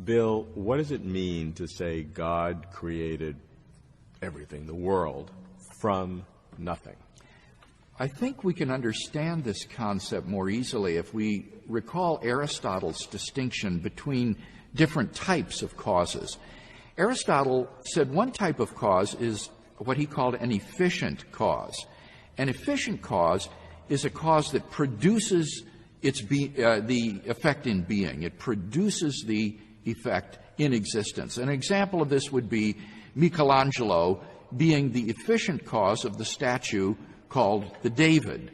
Bill, what does it mean to say God created everything, the world, from nothing? I think we can understand this concept more easily if we recall Aristotle's distinction between different types of causes. Aristotle said one type of cause is what he called an efficient cause. An efficient cause is a cause that produces the effect in being. It produces the effect in existence. An example of this would be Michelangelo being the efficient cause of the statue called the David.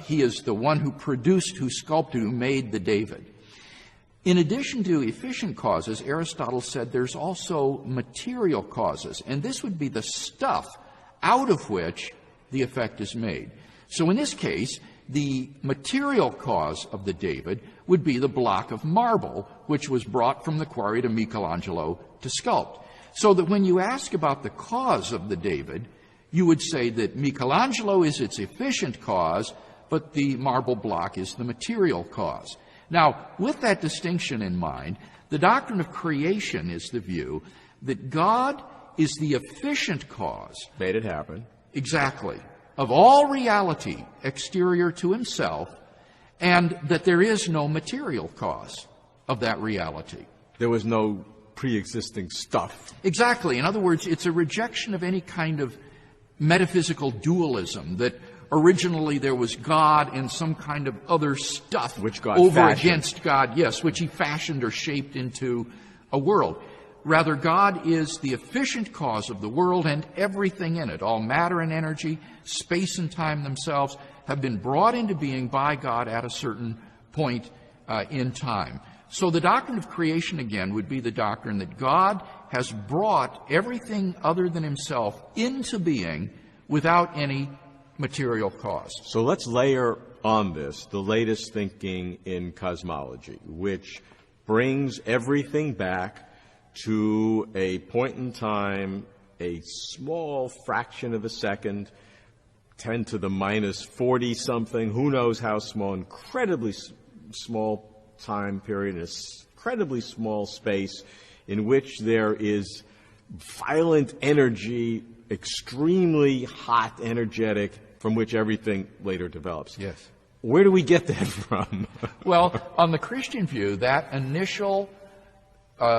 He is the one who sculpted, who made the David. In addition to efficient causes, Aristotle said there's also material causes, and this would be the stuff out of which the effect is made. So in this case, the material cause of the David would be the block of marble, which was brought from the quarry to Michelangelo to sculpt. So that when you ask about the cause of the David, you would say that Michelangelo is its efficient cause, but the marble block is the material cause. Now, with that distinction in mind, the doctrine of creation is the view that God is the efficient cause. Made it happen. Exactly. Of all reality exterior to himself, and that there is no material cause of that reality. There was no pre-existing stuff. Exactly. In other words, it's a rejection of any kind of metaphysical dualism, that originally there was God and some kind of other stuff which God over fashioned. Against God, yes, which he fashioned or shaped into a world. Rather, God is the efficient cause of the world and everything in it. All matter and energy, space and time themselves have been brought into being by God at a certain point in time. So the doctrine of creation, again, would be the doctrine that God has brought everything other than himself into being without any material cause. So let's layer on this the latest thinking in cosmology, which brings everything back to a point in time, a small fraction of a second, 10 to the minus 40 something, who knows how small, incredibly small time period, an incredibly small space in which there is violent energy, extremely hot, energetic, from which everything later develops. Yes. Where do we get that from? Well, on the Christian view, that initial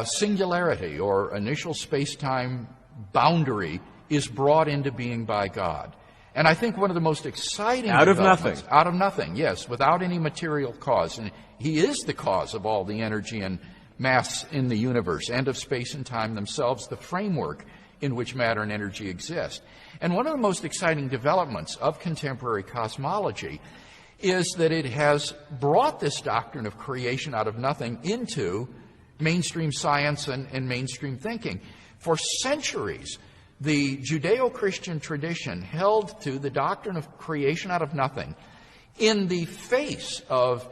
singularity or initial space-time boundary is brought into being by God. And I think one of the most exciting out of nothing. Out of nothing, yes, without any material cause. And he is the cause of all the energy and mass in the universe and of space and time themselves, the framework in which matter and energy exist. And one of the most exciting developments of contemporary cosmology is that it has brought this doctrine of creation out of nothing into mainstream science and mainstream thinking. For centuries, the Judeo-Christian tradition held to the doctrine of creation out of nothing in the face of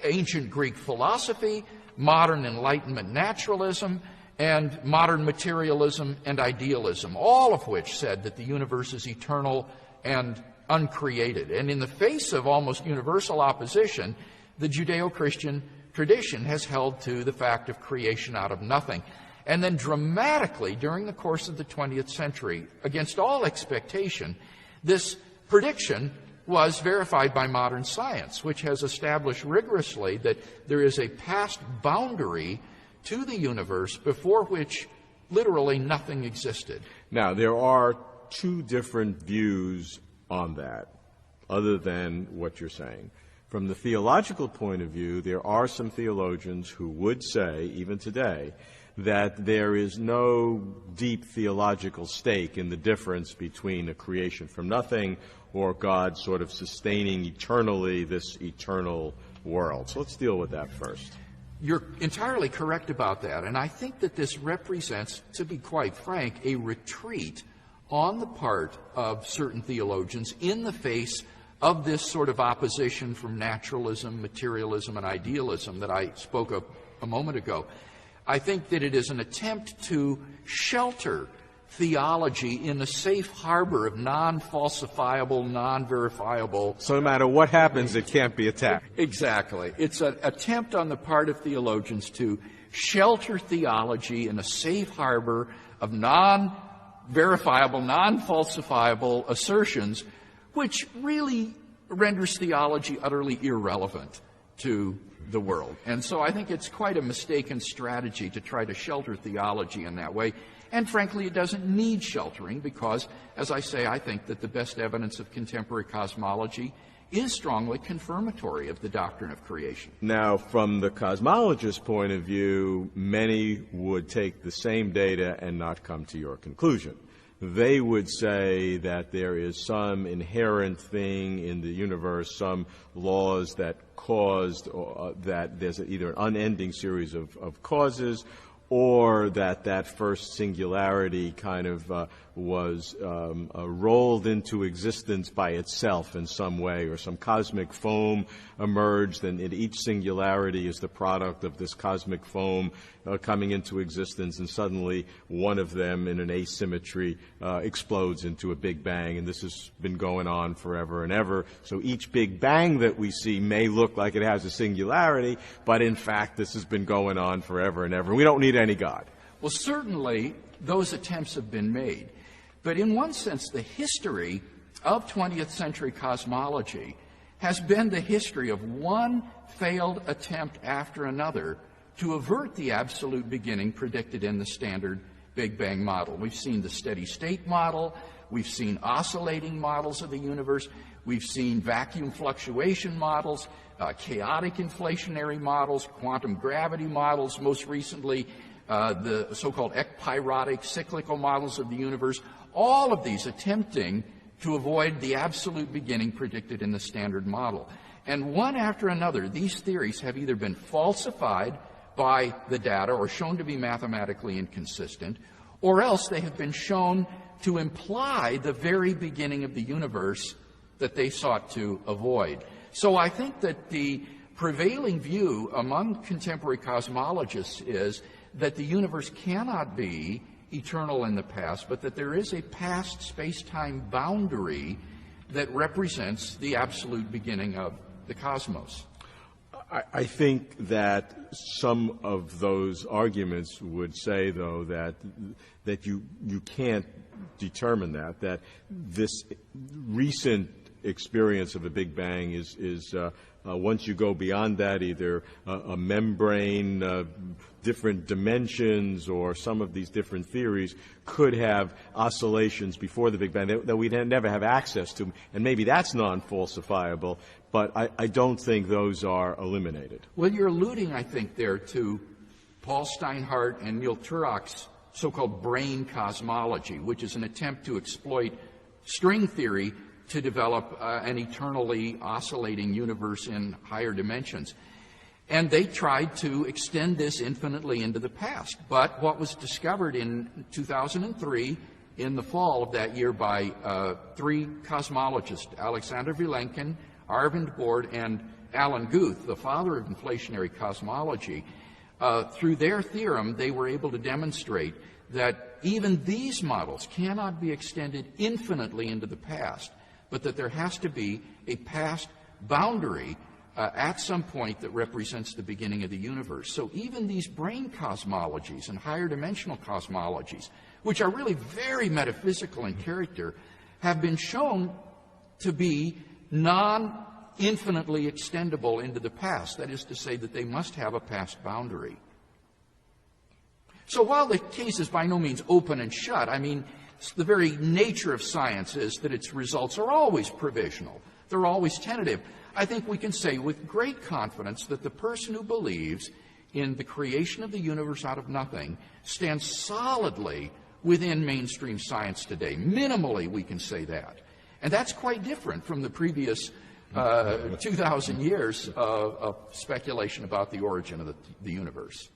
ancient Greek philosophy, modern Enlightenment naturalism, and modern materialism and idealism, all of which said that the universe is eternal and uncreated. And in the face of almost universal opposition, the Judeo-Christian tradition has held to the fact of creation out of nothing. And then dramatically, during the course of the 20th century, against all expectation, this prediction was verified by modern science, which has established rigorously that there is a past boundary to the universe before which literally nothing existed. Now, there are two different views on that, other than what you're saying. From the theological point of view, there are some theologians who would say, even today, that there is no deep theological stake in the difference between a creation from nothing or God sort of sustaining eternally this eternal world. So let's deal with that first. You're entirely correct about that, and I think that this represents, to be quite frank, a retreat on the part of certain theologians in the face of this sort of opposition from naturalism, materialism, and idealism that I spoke of a moment ago. I think that it is an attempt to shelter theology in the safe harbor of non-falsifiable, non-verifiable. So no matter what happens, it can't be attacked. Exactly. It's an attempt on the part of theologians to shelter theology in a safe harbor of non-verifiable, non-falsifiable assertions, which really renders theology utterly irrelevant to the world. And so I think it's quite a mistaken strategy to try to shelter theology in that way. And frankly, it doesn't need sheltering because, as I say, I think that the best evidence of contemporary cosmology is strongly confirmatory of the doctrine of creation. Now, from the cosmologist's point of view, many would take the same data and not come to your conclusion. They would say that there is some inherent thing in the universe, some laws that caused, that there's either an unending series of causes, or that first singularity kind of was rolled into existence by itself in some way, or some cosmic foam emerged, and each singularity is the product of this cosmic foam coming into existence, and suddenly one of them in an asymmetry explodes into a Big Bang, and this has been going on forever and ever. So each Big Bang that we see may look like it has a singularity, but in fact this has been going on forever and ever. We don't need any God. Well, certainly those attempts have been made. But in one sense, the history of 20th century cosmology has been the history of one failed attempt after another to avert the absolute beginning predicted in the standard Big Bang model. We've seen the steady state model, we've seen oscillating models of the universe, we've seen vacuum fluctuation models, chaotic inflationary models, quantum gravity models, most recently the so-called ekpyrotic cyclical models of the universe, all of these attempting to avoid the absolute beginning predicted in the standard model. And one after another, these theories have either been falsified by the data or shown to be mathematically inconsistent, or else they have been shown to imply the very beginning of the universe that they sought to avoid. So I think that the prevailing view among contemporary cosmologists is that the universe cannot be eternal in the past, but that there is a past space-time boundary that represents the absolute beginning of the cosmos. I think that some of those arguments would say, though, that you can't determine that this recent experience of a Big Bang is once you go beyond that, either a membrane, different dimensions, or some of these different theories could have oscillations before the Big Bang that we'd never have access to, and maybe that's non-falsifiable, but I don't think those are eliminated. Well, you're alluding, I think, there to Paul Steinhardt and Neil Turok's so-called brain cosmology, which is an attempt to exploit string theory to develop an eternally oscillating universe in higher dimensions. And they tried to extend this infinitely into the past. But what was discovered in 2003, in the fall of that year, by three cosmologists, Alexander Vilenkin, Arvind Borde, and Alan Guth, the father of inflationary cosmology, through their theorem, they were able to demonstrate that even these models cannot be extended infinitely into the past, but that there has to be a past boundary at some point that represents the beginning of the universe. So even these brain cosmologies and higher dimensional cosmologies, which are really very metaphysical in character, have been shown to be non-infinitely extendable into the past. That is to say that they must have a past boundary. So while the case is by no means open and shut, I mean, the very nature of science is that its results are always provisional. They're always tentative. I think we can say with great confidence that the person who believes in the creation of the universe out of nothing stands solidly within mainstream science today. Minimally, we can say that. And that's quite different from the previous 2,000 years of speculation about the origin of the universe.